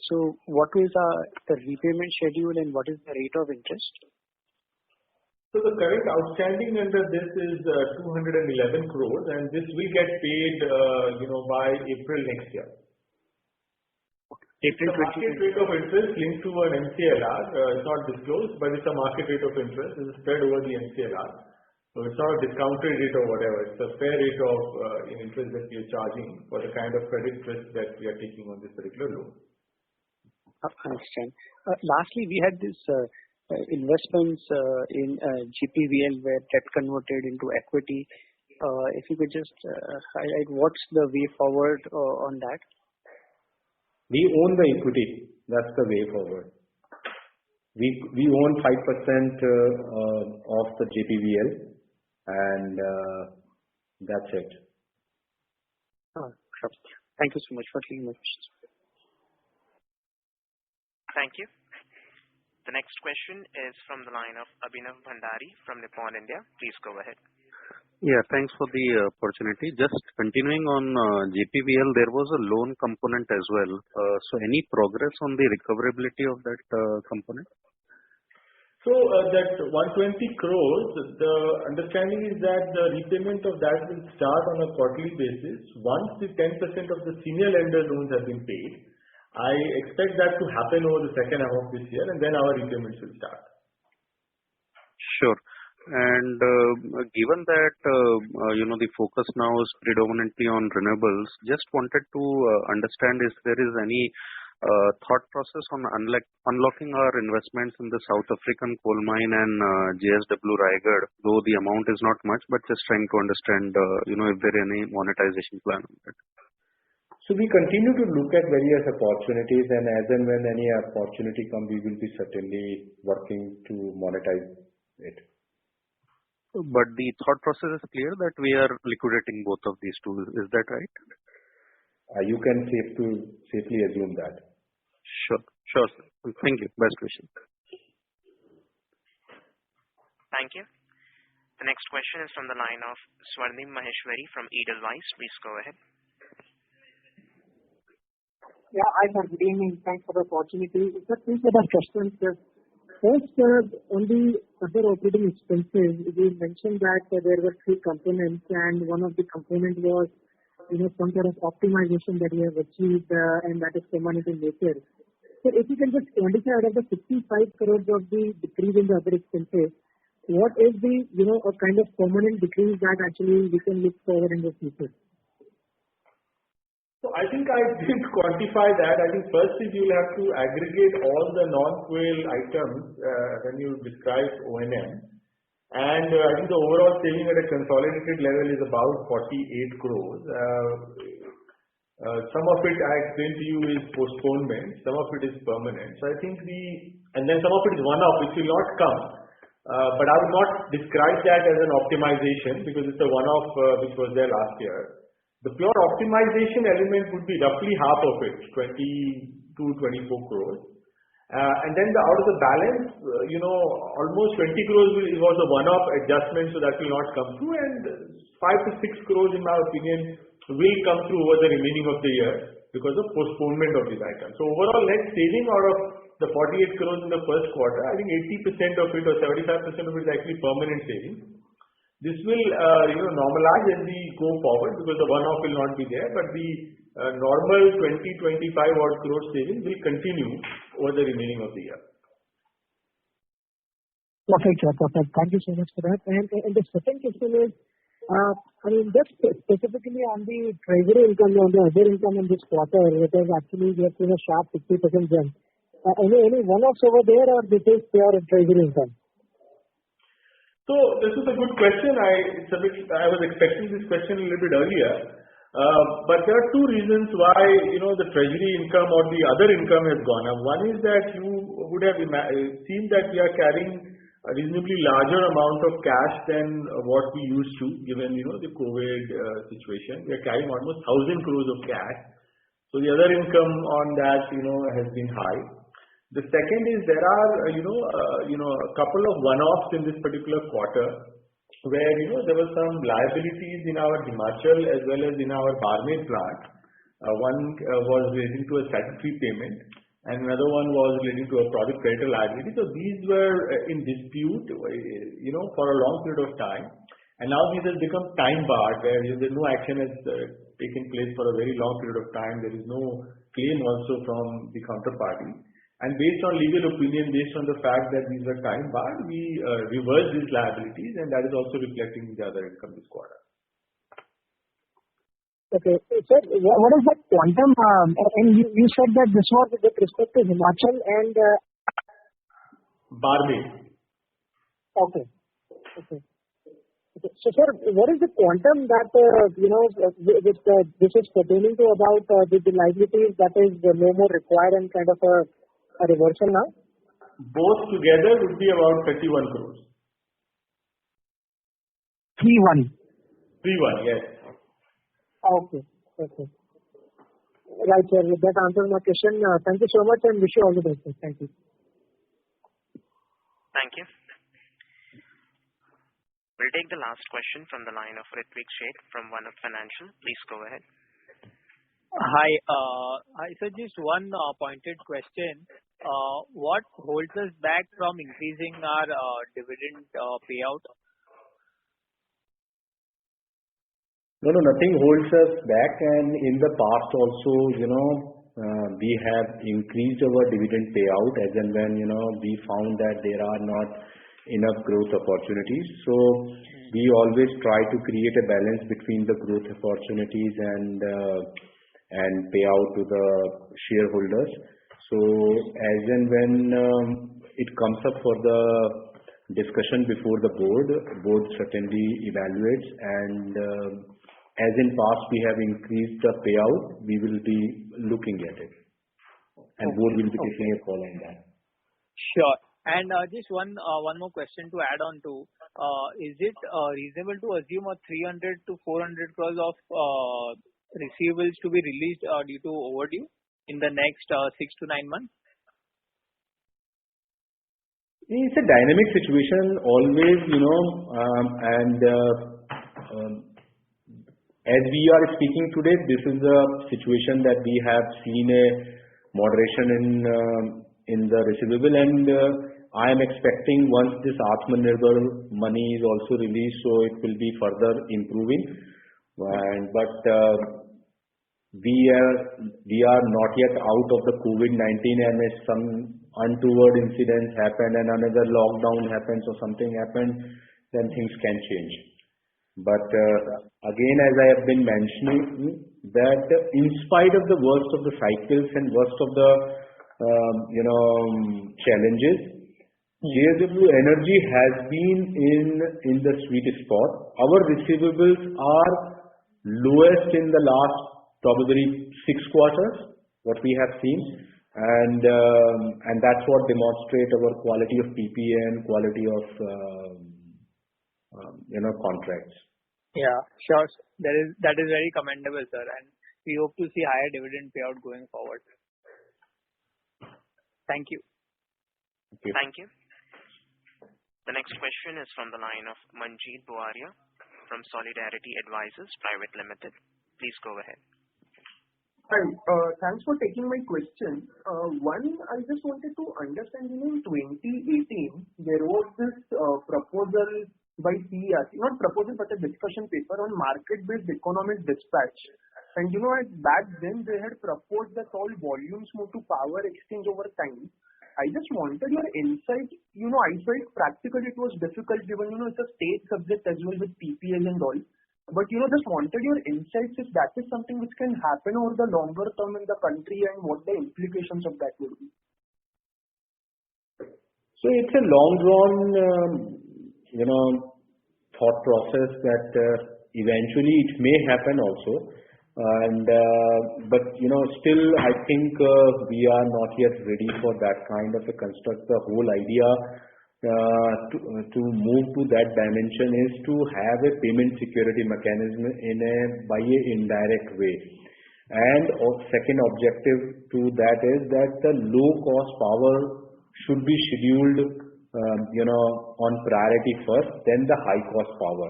So what is the repayment schedule and what is the rate of interest? So the current outstanding under this is 211 crores, and this will get paid by April next year. April the market rate of interest linked to an MCLR. It's not disclosed, but it's a market rate of interest. It's spread over the MCLR. So it's not a discounted rate or whatever. It's a fair rate of interest that we are charging for the kind of credit risk that we are taking on this particular loan. I understand. Lastly, we had this investments in GPVL where debt converted into equity. If you could just highlight what's the way forward on that? We own the equity. That's the way forward. We own 5% of the JPVL, and that's it. Sure. Thank you so much for taking my questions. Thank you. The next question is from the line of Abhinav Bhandari from Nippon India. Please go ahead. Yeah, thanks for the opportunity. Just continuing on JPVL, there was a loan component as well. So any progress on the recoverability of that component? So that 120 crores, the understanding is that the repayment of that will start on a quarterly basis once the 10% of the senior lender loans have been paid. I expect that to happen over the second half of this year, and then our repayments will start. Sure. And given that the focus now is predominantly on renewables, just wanted to understand if there is any thought process on unlocking our investments in the South African coal mine and JSW Raigarh, though the amount is not much, but just trying to understand if there is any monetization plan on that. So we continue to look at various opportunities, and as and when any opportunity comes, we will be certainly working to monetize it. but the thought process is clear that we are liquidating both of these two. Is that right? You can safely assume that. Sure, sir. Thank you. Best wishes. Thank you. The next question is from the line of Swarnim Maheshwari from Edelweiss. Please go ahead. Yeah, hi, sir. Good evening. Thanks for the opportunity. Sir, two set of questions. First, on the other operating expenses, you mentioned that there were three components, and one of the components was, some sort of optimization that you have achieved, and that is permanent in nature. So if you can just quantify out of the 55 crores of the decrease in the other expenses, what is the, a kind of permanent decrease that actually we can look forward in the future? So I think I didn't quantify that. I think first is you'll have to aggregate all the non-fuel items when you describe O&M. And I think the overall saving at a consolidated level is about 48 crores. Some of it I explained to you is postponement, some of it is permanent. So I think and then some of it is one-off, which will not come. But I would not describe that as an optimization because it's a one-off which was there last year. The pure optimization element would be roughly half of it, 22-24 crores. And then out of the balance, almost 20 crores was a one-off adjustment, so that will not come through. And 5 to 6 crores, in my opinion, will come through over the remaining of the year because of postponement of these items. So overall net saving out of the 48 crores in the first quarter, I think 80% of it or 75% of it is actually permanent saving. This will normalize as we go forward because the one-off will not be there, but the normal 20-25 odd crore savings will continue over the remaining of the year. Perfect, sir. Perfect. Thank you so much for that. And the second question is, just specifically on the treasury income, on the other income in this quarter, it has actually we have seen a sharp 50% jump. Any one-offs over there, or this is pure treasury income? So this is a good question. I was expecting this question a little bit earlier. But there are two reasons why the treasury income or the other income has gone up. One is that you would have seen that we are carrying a reasonably larger amount of cash than what we used to, given the COVID situation. We are carrying almost 1,000 crores of cash. So the other income on that has been high. The second is there are a couple of one-offs in this particular quarter where there were some liabilities in our Himachal as well as in our Barmer plant. One was relating to a statutory payment and another one was relating to a project creditor liability. So these were in dispute for a long period of time, and now these have become time barred where no action has taken place for a very long period of time. There is no claim also from the counterparty. And based on legal opinion, based on the fact that these were time barred, we reversed these liabilities, and that is also reflecting in the other income this quarter. Okay. Sir, what is that quantum? And you said that this was with respect to Himachal and Barmer. Okay. So, sir, what is the quantum that this is pertaining to about the liabilities that is no more required and kind of a reversal now? Both together would be about 31 crores. 31? 31, yes. Okay. Right, sir. That answers my question. Thank you so much and wish you all the best. Thank you. Thank you. We'll take the last question from the line of Ritwik Sheth from One Up Financial. Please go ahead. Hi. So just one pointed question. What holds us back from increasing our dividend payout? No, nothing holds us back. And in the past also, we have increased our dividend payout as and when, we found that there are not enough growth opportunities. So we always try to create a balance between the growth opportunities and payout to the shareholders. So as and when it comes up for the discussion before the board certainly evaluates, and as in past we have increased the payout, we will be looking at it, and board will be taking a call on that. Sure. And just one more question to add on to. Is it reasonable to assume a 300 to 400 crores of receivables to be released due to overdue in the next 6 to 9 months? It's a dynamic situation always, and as we are speaking today, this is a situation that we have seen a moderation in the receivable, and I am expecting once this Atmanirbhar money is also released, so it will be further improving. But we are not yet out of the COVID-19, and if some untoward incidents happen and another lockdown happens or something happens, then things can change. But again, as I have been mentioning, that in spite of the worst of the cycles and worst of the challenges, JSW Energy has been in the sweet spot. Our receivables are lowest in the last probably 6 quarters, what we have seen, and that's what demonstrates our quality of PPA and quality of contracts. Yeah, sure. That is very commendable, sir, and we hope to see higher dividend payout going forward. Thank you. Thank you. The next question is from the line of Manjeet Buaria from Solidarity Advisors Private Limited. Please go ahead. Hi. Thanks for taking my question. One, I just wanted to understand, in 2018, there was this proposal by CERC, not proposal, but a discussion paper on market-based economic dispatch. And, back then they had proposed that all volumes move to power exchange over time. I just wanted your insight. I felt practically it was difficult given, it's a state subject as well with PPAs and all. But, just wanted your insights if that is something which can happen over the longer term in the country and what the implications of that would be. So it's a long-drawn, thought process that eventually it may happen also. But still I think we are not yet ready for that kind of a construct. The whole idea to move to that dimension is to have a payment security mechanism by an indirect way. And second objective to that is that the low cost power should be scheduled on priority first, then the high cost power.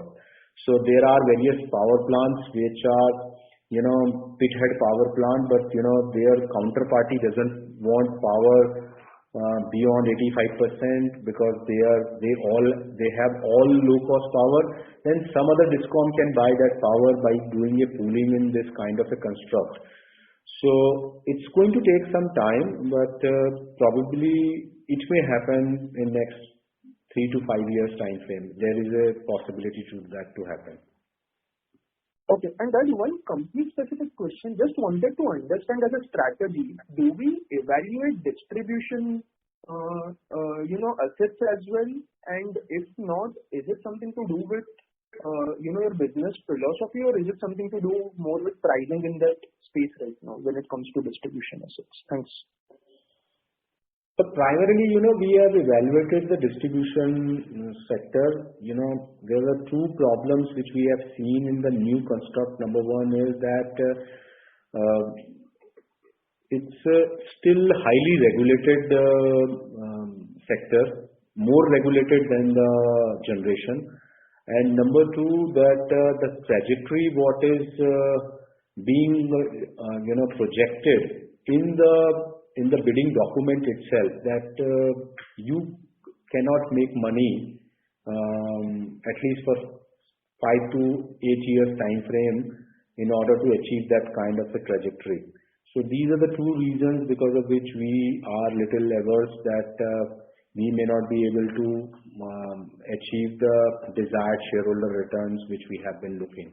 So there are various power plants which are pithead power plant, but their counterparty doesn't want power beyond 85% because they have all low cost power. Then some other DISCOM can buy that power by doing a pooling in this kind of a construct. So it's going to take some time, but probably it may happen in next 3 to 5 years time frame. There is a possibility to that to happen. Okay. And there's one company-specific question. Just wanted to understand as a strategy, do we evaluate distribution, assets as well? And if not, is it something to do with, your business philosophy, or is it something to do more with pricing in that space right now when it comes to distribution assets? Thanks. So primarily, we have evaluated the distribution sector. There are two problems which we have seen in the new construct. Number one is that it's still highly regulated sector, more regulated than the generation. And number two, that the trajectory what is being projected in the bidding document itself, that you cannot make money at least for 5 to 8 years time frame in order to achieve that kind of a trajectory. So these are the two reasons because of which we are little averse that we may not be able to achieve the desired shareholder returns which we have been looking.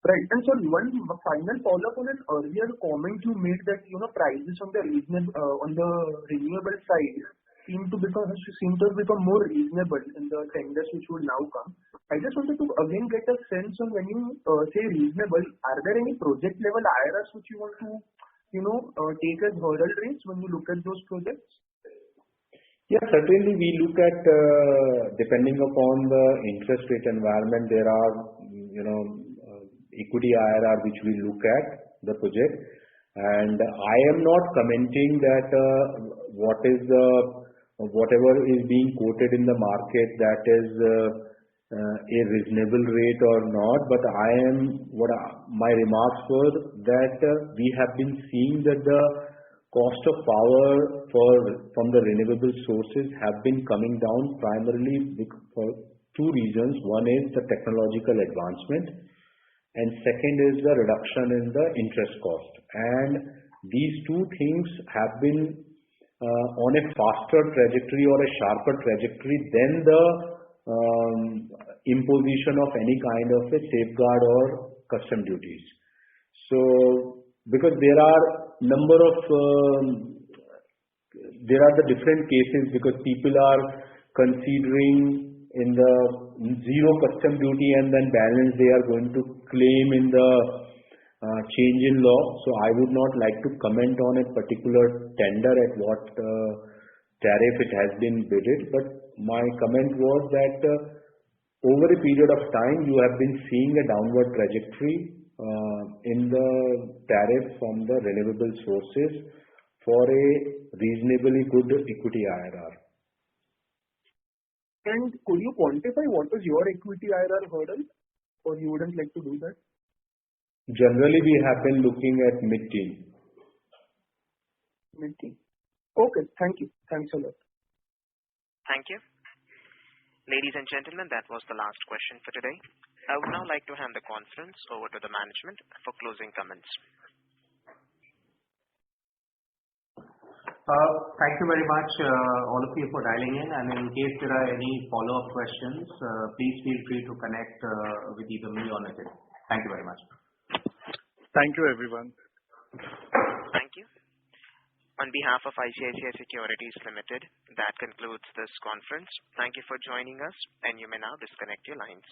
Right. And so one final follow-up on an earlier comment you made that, prices on the renewable side seem to have become more reasonable in the tenders which will now come. I just wanted to again get a sense on when you say reasonable, are there any project level IRRs which you want to, take as hurdle rates when you look at those projects? Yeah, certainly we look at, depending upon the interest rate environment, there are, equity IRR which we look at the project. And I am not commenting that whatever is being quoted in the market, that is a reasonable rate or not. But my remarks were that we have been seeing that the cost of power from the renewable sources have been coming down primarily for two reasons. One is the technological advancement, and second is the reduction in the interest cost. And these two things have been on a faster trajectory or a sharper trajectory than the imposition of any kind of a safeguard or custom duties. So, because there are the different cases, because people are considering in the zero custom duty and then balance they are going to claim in the change in law. So I would not like to comment on a particular tender at what tariff it has been bidded, but my comment was that over a period of time you have been seeing a downward trajectory in the tariff from the renewable sources for a reasonably good equity IRR. And could you quantify what is your equity IRR hurdle, or you wouldn't like to do that? Generally, we have been looking at mid-teen. Mid-teen. Okay, thank you. Thanks a lot. Thank you. Ladies and gentlemen, that was the last question for today. I would now like to hand the conference over to the management for closing comments. Thank you very much, all of you, for dialing in. And in case there are any follow-up questions, please feel free to connect with either me or Nitin. Thank you very much. Thank you, everyone. Thank you. On behalf of ICICI Securities Limited, that concludes this conference. Thank you for joining us, and you may now disconnect your lines.